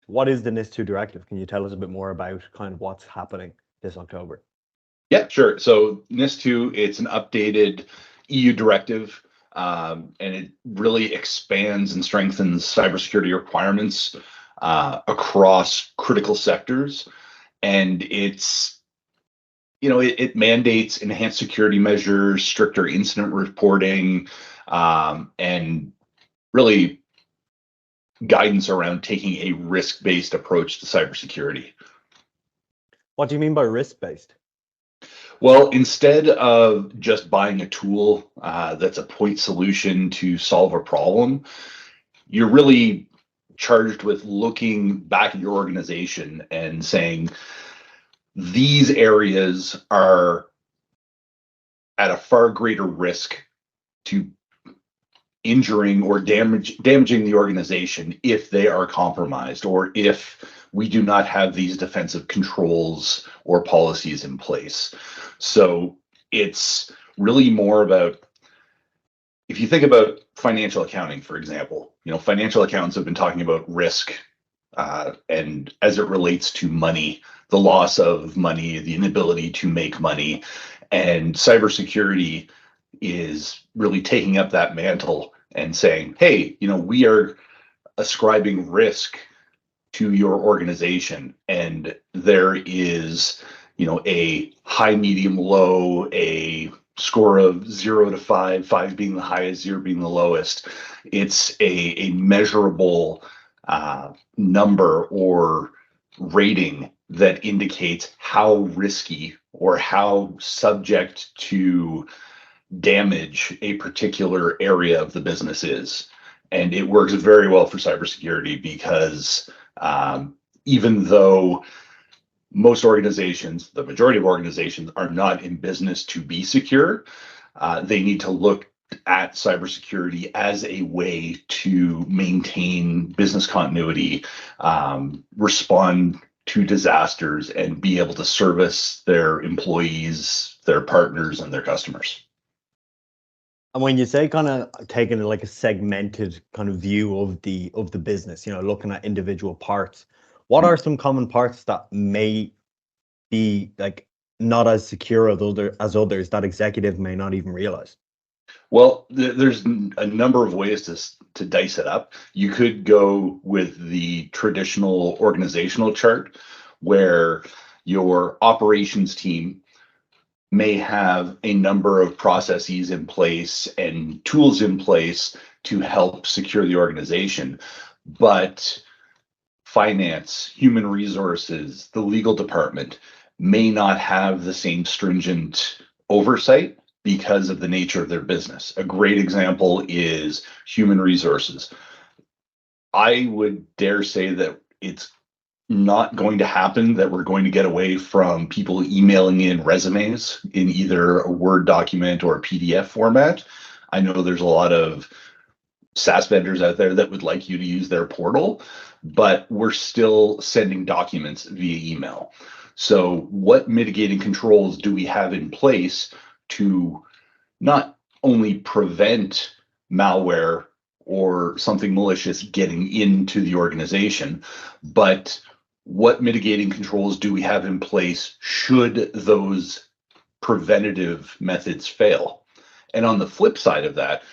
What is the NIS2 Directive? Can you tell us a bit more about kind of what's happening this October? Yeah, sure. So NIS2, it's an updated EU directive, and it really expands and strengthens cybersecurity requirements across critical sectors. And it mandates enhanced security measures, stricter incident reporting, and really guidance around taking a risk-based approach to cybersecurity. What do you mean by risk-based? Well, instead of just buying a tool that's a point solution to solve a problem, you're really charged with looking back at your organization and saying, these areas are at a far greater risk to injuring or damaging the organization if they are compromised, or if we do not have these defensive controls or policies in place. So it's really more about, if you think about financial accounting, for example, financial accountants have been talking about risk, and as it relates to money, the loss of money, the inability to make money, and cybersecurity is really taking up that mantle and saying, hey, we are ascribing risk to your organization, and there is, a high, medium, low, a score of 0 to 5, 5 being the highest, 0 being the lowest. It's a measurable number or rating that indicates how risky or how subject to damage a particular area of the business is. And it works very well for cybersecurity because even though most organizations, the majority of organizations, are not in business to be secure, they need to look at cybersecurity as a way to maintain business continuity, respond to disasters, and be able to service their employees, their partners, and their customers. And when you say kind of taking like a segmented kind of view of the business, looking at individual parts, what are some common parts that may be like not as secure as others that executive may not even realize? Well, there's a number of ways to dice it up. You could go with the traditional organizational chart where your operations team may have a number of processes in place and tools in place to help secure the organization. But finance, human resources, the legal department may not have the same stringent oversight because of the nature of their business. A great example is human resources. I would dare say that it's not going to happen that we're going to get away from people emailing in resumes in either a Word document or a PDF format. I know there's a lot of SaaS vendors out there that would like you to use their portal, but we're still sending documents via email. So what mitigating controls do we have in place to not only prevent malware or something malicious getting into the organization, but what mitigating controls do we have in place should those preventative methods fail? And on the flip side of that,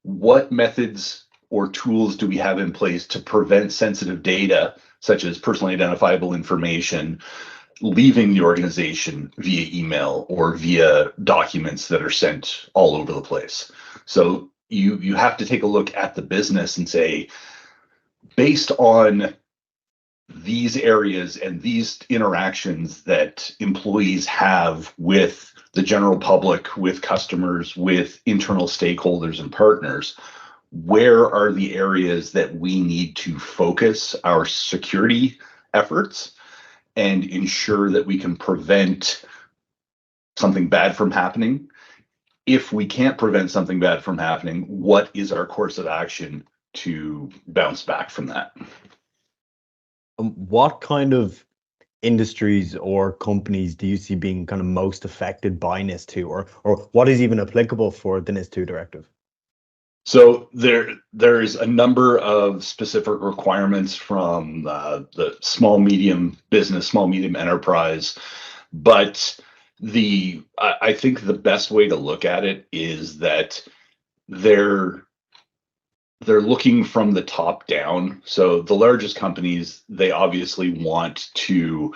what methods or tools do we have in place to prevent sensitive data, such as personally identifiable information, leaving the organization via email or via documents that are sent all over the place? So you have to take a look at the business and say, based on these areas and these interactions that employees have with the general public, with customers, with internal stakeholders and partners, where are the areas that we need to focus our security efforts and ensure that we can prevent something bad from happening? If we can't prevent something bad from happening, what is our course of action to bounce back from that? What kind of industries or companies do you see being kind of most affected by NIS2, or what is even applicable for the NIS2 directive? So there's a number of specific requirements from the small medium business, small medium enterprise, but I think the best way to look at it is that they're looking from the top down. So the largest companies, they obviously want to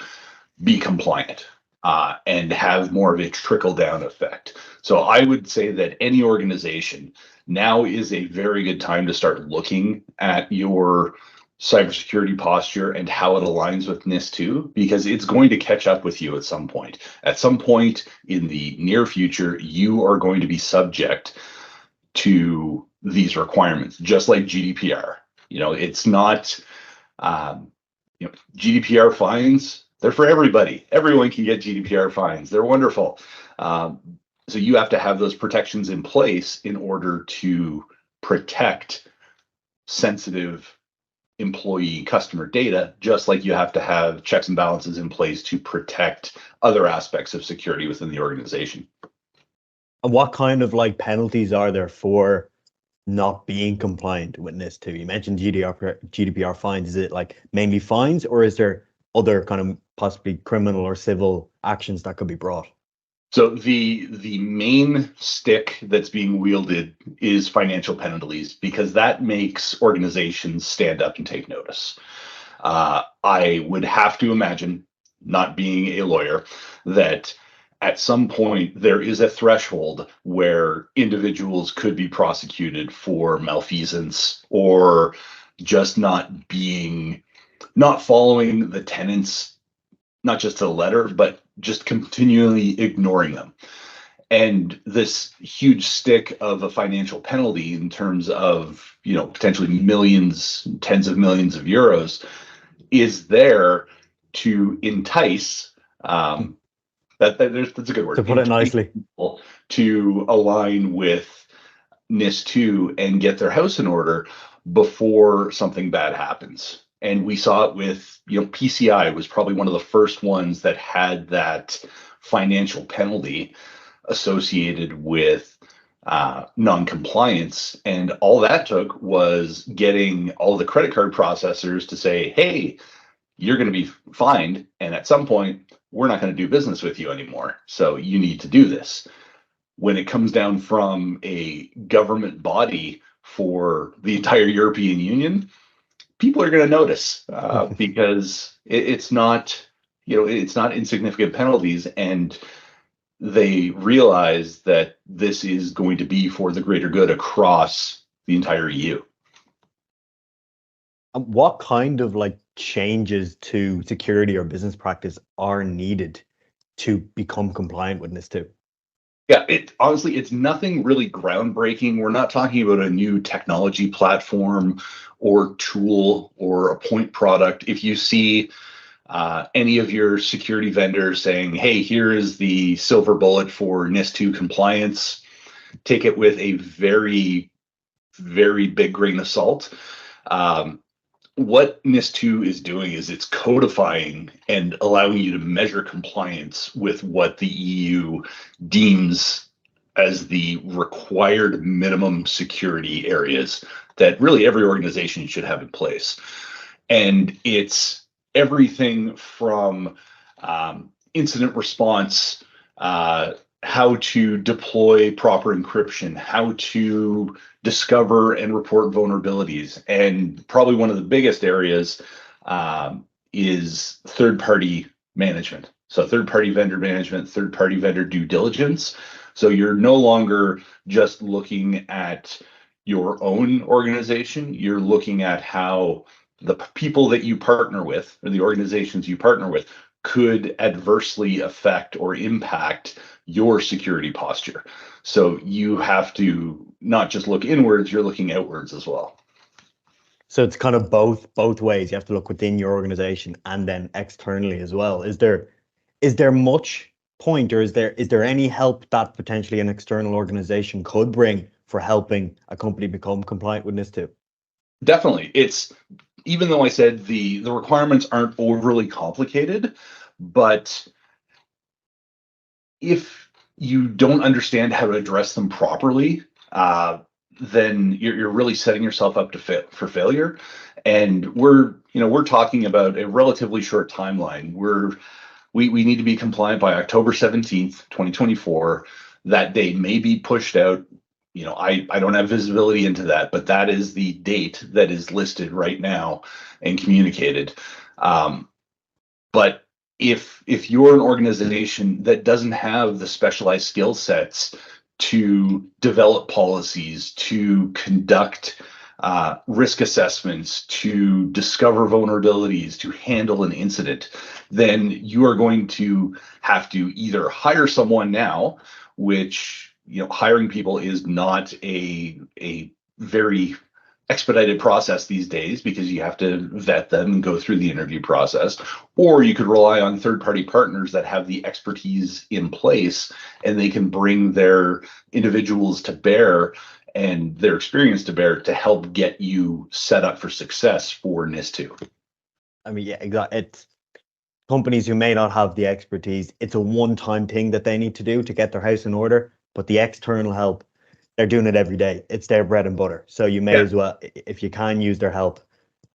be compliant and have more of a trickle down effect. So I would say that any organization, now is a very good time to start looking at your cybersecurity posture and how it aligns with NIS2, because it's going to catch up with you at some point. At some point in the near future, you are going to be subject to these requirements, just like GDPR. It's not, GDPR fines, they're for everybody. Everyone can get GDPR fines. They're wonderful. So you have to have those protections in place in order to protect sensitive employee customer data, just like you have to have checks and balances in place to protect other aspects of security within the organization. And what kind of penalties are there for not being compliant with NIS2? You mentioned GDPR fines. Is it mainly fines, or is there other kind of possibly criminal or civil actions that could be brought? So the main stick that's being wielded is financial penalties, because that makes organizations stand up and take notice. I would have to imagine, not being a lawyer, that at some point there is a threshold where individuals could be prosecuted for malfeasance or just not following the tenets, not just to the letter, but just continually ignoring them. And this huge stick of a financial penalty in terms of, potentially millions, tens of millions of euros, is there to entice, that's a good word. To put it nicely. To align with NIS2 and get their house in order before something bad happens. And we saw it with, PCI was probably one of the first ones that had that financial penalty associated with non-compliance. And all that took was getting all the credit card processors to say, hey, you're going to be fined, and at some point, we're not going to do business with you anymore. So you need to do this. When it comes down from a government body for the entire European Union, people are going to notice because it's not insignificant penalties, and they realize that this is going to be for the greater good across the entire EU. What kind of changes to security or business practice are needed to become compliant with NIS2? Yeah, honestly, it's nothing really groundbreaking. We're not talking about a new technology platform or tool or a point product. If you see any of your security vendors saying, hey, here is the silver bullet for NIS2 compliance, take it with a very, very big grain of salt. What NIS2 is doing is it's codifying and allowing you to measure compliance with what the EU deems as the required minimum security areas that really every organization should have in place. And it's everything from incident response, how to deploy proper encryption, how to discover and report vulnerabilities. And probably one of the biggest areas is third-party management. So third-party vendor management, third-party vendor due diligence. So you're no longer just looking at your own organization, you're looking at how the people that you partner with or the organizations you partner with could adversely affect or impact your security posture. So you have to not just look inwards, you're looking outwards as well. So it's kind of both ways. You have to look within your organization and then externally as well. Is there much point, or is there any help that potentially an external organization could bring for helping a company become compliant with NIS2? Definitely. It's, even though I said the requirements aren't overly complicated, but if you don't understand how to address them properly, then you're really setting yourself up to for failure. And we're talking about a relatively short timeline. We need to be compliant by October 17th, 2024. That date may be pushed out. I don't have visibility into that, but that is the date that is listed right now and communicated. But if you're an organization that doesn't have the specialized skill sets to develop policies, to conduct risk assessments, to discover vulnerabilities, to handle an incident, then you are going to have to either hire someone now, which hiring people is not a very expedited process these days because you have to vet them and go through the interview process, or you could rely on third-party partners that have the expertise in place and they can bring their individuals to bear and their experience to bear to help get you set up for success for NIS2. I mean, yeah, exactly. It's companies who may not have the expertise. It's a one-time thing that they need to do to get their house in order, but the external help, they're doing it every day. It's their bread and butter. So you may as well, if you can use their help.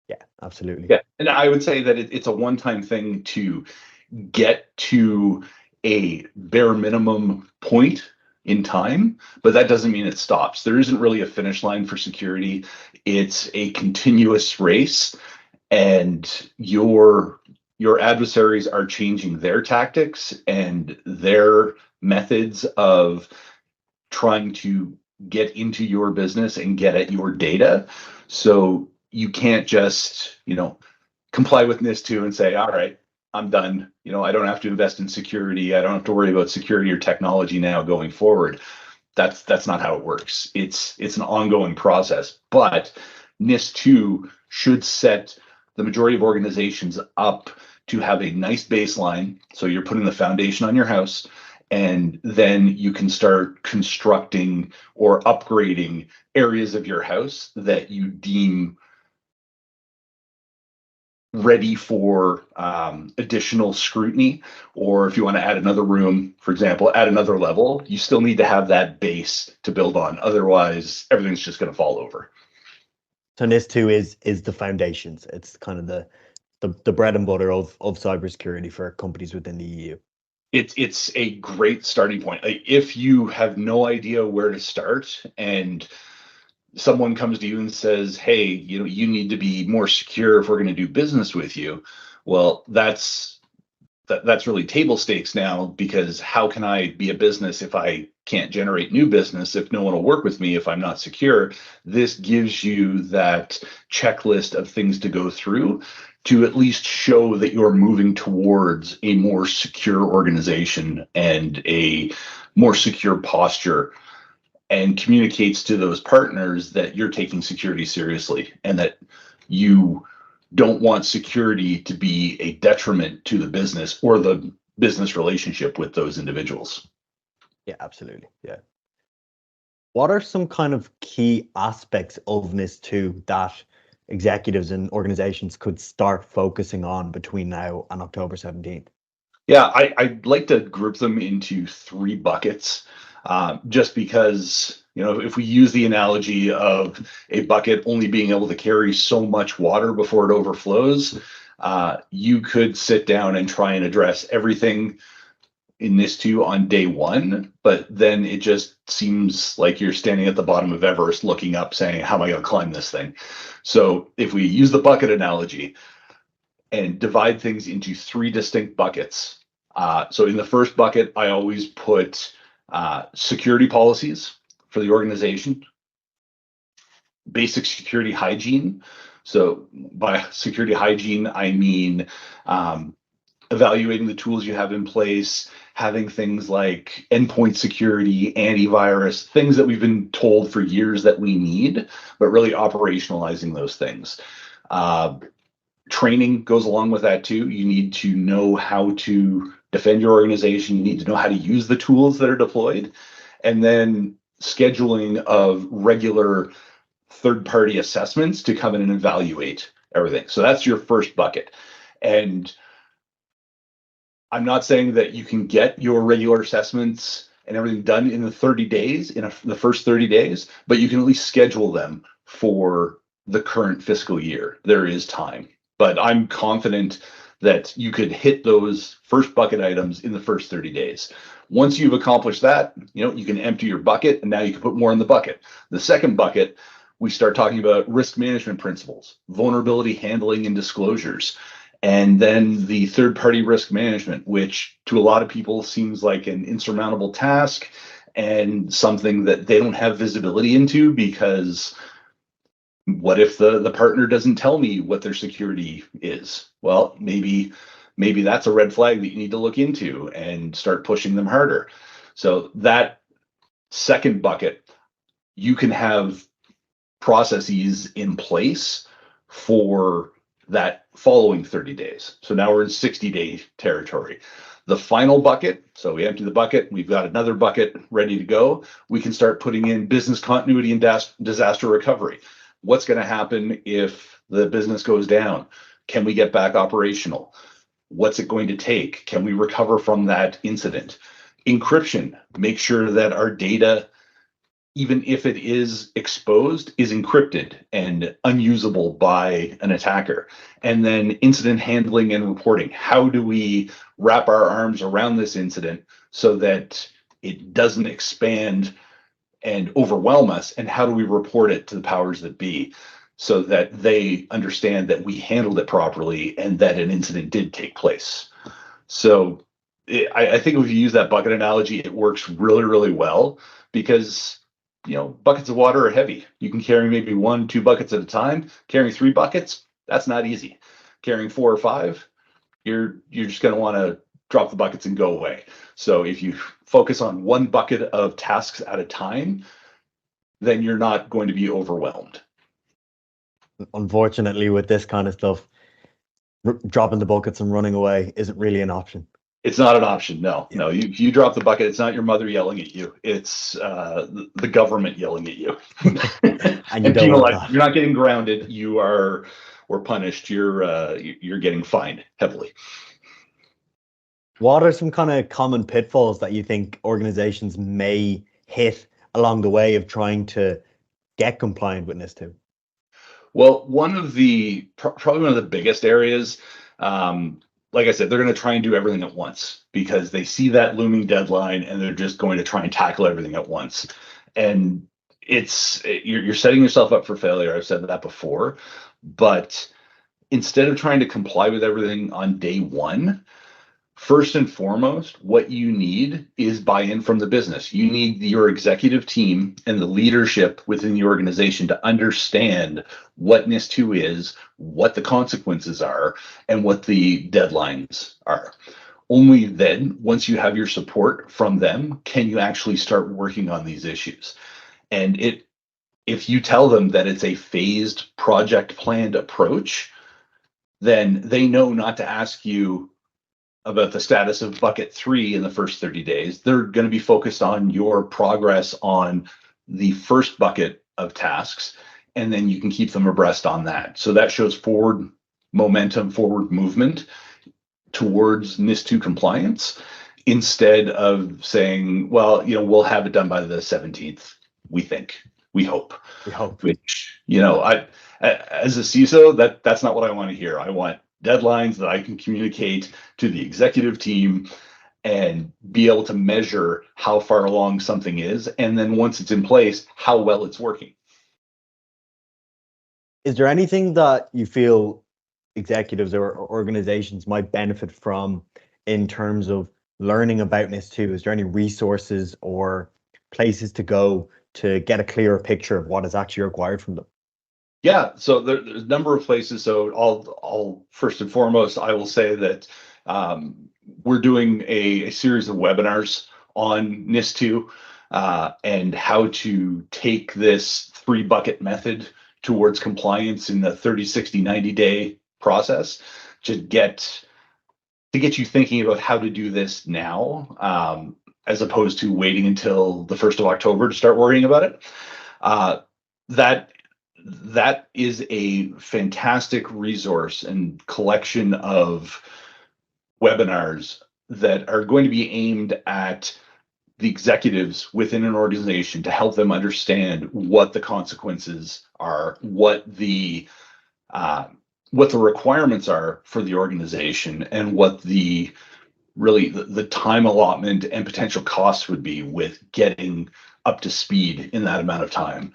Yeah, absolutely. Yeah, and I would say that it's a one-time thing to get to a bare minimum point in time, but that doesn't mean it stops. There isn't really a finish line for security. It's a continuous race, and your adversaries are changing their tactics and their methods of trying to get into your business and get at your data. So you can't just, comply with NIS2 and say, all right, I'm done. I don't have to invest in security. I don't have to worry about security or technology now going forward. That's not how it works. It's an ongoing process. But NIS2 should set the majority of organizations up to have a nice baseline. So you're putting the foundation on your house, and then you can start constructing or upgrading areas of your house that you deem ready for additional scrutiny. Or if you want to add another room, for example, add another level, you still need to have that base to build on. Otherwise, everything's just going to fall over. So NIS2 is the foundations. It's kind of the bread and butter of cybersecurity for companies within the EU. It's a great starting point. If you have no idea where to start and someone comes to you and says, hey, you need to be more secure if we're going to do business with you, well, that's really table stakes now, because how can I be a business if I can't generate new business, if no one will work with me, if I'm not secure? This gives you that checklist of things to go through to at least show that you're moving towards a more secure organization and a more secure posture, and communicates to those partners that you're taking security seriously and that you don't want security to be a detriment to the business or the business relationship with those individuals. Yeah, absolutely. Yeah. What are some kind of key aspects of NIS2 that executives and organizations could start focusing on between now and October 17th? Yeah, I'd like to group them into 3 buckets, just because, if we use the analogy of a bucket only being able to carry so much water before it overflows, you could sit down and try and address everything in NIS2 on day 1, but then it just seems like you're standing at the bottom of Everest looking up saying, how am I going to climb this thing? So if we use the bucket analogy and divide things into 3 distinct buckets. So in the first bucket, I always put security policies for the organization, basic security hygiene. So by security hygiene, I mean evaluating the tools you have in place, having things like endpoint security, antivirus, things that we've been told for years that we need, but really operationalizing those things. Training goes along with that too. You need to know how to defend your organization. You need to know how to use the tools that are deployed. And then scheduling of regular third-party assessments to come in and evaluate everything. So that's your first bucket. And I'm not saying that you can get your regular assessments and everything done in the 30 days, the first 30 days, but you can at least schedule them for the current fiscal year. There is time, but I'm confident that you could hit those first bucket items in the first 30 days. Once you've accomplished that, you can empty your bucket, and now you can put more in the bucket. The second bucket, we start talking about risk management principles, vulnerability handling and disclosures. And then the third-party risk management, which to a lot of people seems like an insurmountable task and something that they don't have visibility into, because what if the partner doesn't tell me what their security is? Well, maybe that's a red flag that you need to look into and start pushing them harder. So that second bucket, you can have processes in place for that following 30 days. So now we're in 60-day territory. The final bucket, so we empty the bucket, we've got another bucket ready to go. We can start putting in business continuity and disaster recovery. What's going to happen if the business goes down? Can we get back operational? What's it going to take? Can we recover from that incident? Encryption, make sure that our data, even if it is exposed, is encrypted and unusable by an attacker. And then incident handling and reporting. How do we wrap our arms around this incident so that it doesn't expand and overwhelm us? And how do we report it to the powers that be so that they understand that we handled it properly and that an incident did take place? So I think if you use that bucket analogy, it works really, really well, because buckets of water are heavy. You can carry maybe 1-2 buckets at a time. Carrying 3 buckets, that's not easy. Carrying 4 or 5, you're just going to want to drop the buckets and go away. So if you focus on 1 bucket of tasks at a time, then you're not going to be overwhelmed. Unfortunately, with this kind of stuff, dropping the buckets and running away isn't really an option. It's not an option. No. You drop the bucket. It's not your mother yelling at you. It's the government yelling at you. And you don't want that. You're not getting grounded. You are, or punished. You're getting fined heavily. What are some kind of common pitfalls that you think organizations may hit along the way of trying to get compliant with NIS2? Well, probably one of the biggest areas, like I said, they're going to try and do everything at once because they see that looming deadline and they're just going to try and tackle everything at once. And you're setting yourself up for failure. I've said that before, but instead of trying to comply with everything on day one, first and foremost, what you need is buy-in from the business. You need your executive team and the leadership within the organization to understand what NIS2 is, what the consequences are, and what the deadlines are. Only then, once you have your support from them, can you actually start working on these issues. And if you tell them that it's a phased, project planned approach, then they know not to ask you about the status of bucket 3 in the first 30 days. They're going to be focused on your progress on the first bucket of tasks, and then you can keep them abreast on that. So that shows forward momentum, forward movement towards NIS2 compliance, instead of saying, well, we'll have it done by the 17th, we hope. Which, as a CISO, that's not what I want to hear. I want deadlines that I can communicate to the executive team and be able to measure how far along something is. And then once it's in place, how well it's working. Is there anything that you feel executives or organizations might benefit from in terms of learning about NIS2? Is there any resources or places to go to get a clearer picture of what is actually required from them? Yeah, so there's a number of places. So I'll first and foremost, I will say that we're doing a series of webinars on NIS2 and how to take this 3-bucket method towards compliance in the 30, 60, 90-day process to get you thinking about how to do this now, as opposed to waiting until the 1st of October to start worrying about it. That is a fantastic resource and collection of webinars that are going to be aimed at the executives within an organization to help them understand what the consequences are, what the requirements are for the organization, and what the time allotment and potential costs would be with getting up to speed in that amount of time.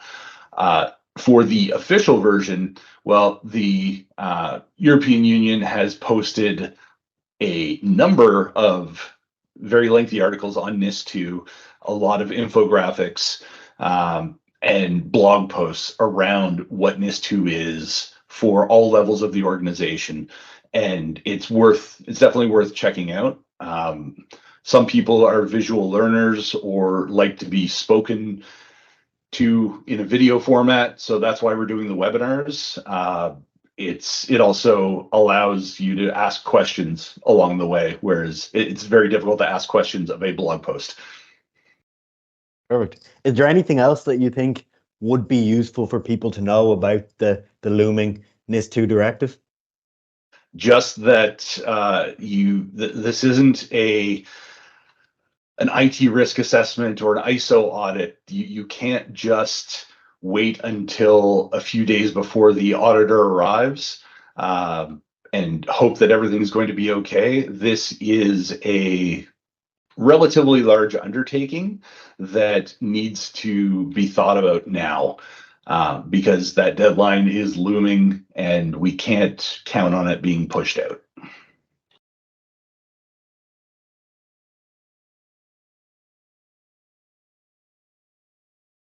For the official version, well, the European Union has posted a number of very lengthy articles on NIS2, a lot of infographics and blog posts around what NIS2 is for all levels of the organization. And it's definitely worth checking out. Some people are visual learners or like to be spoken to in a video format, so that's why we're doing the webinars. It also allows you to ask questions along the way, whereas it's very difficult to ask questions of a blog post. Perfect. Is there anything else that you think would be useful for people to know about the looming NIS2 directive? Just that this isn't an IT risk assessment or an ISO audit. You can't just wait until a few days before the auditor arrives and hope that everything's going to be okay. This is a relatively large undertaking that needs to be thought about now because that deadline is looming and we can't count on it being pushed out.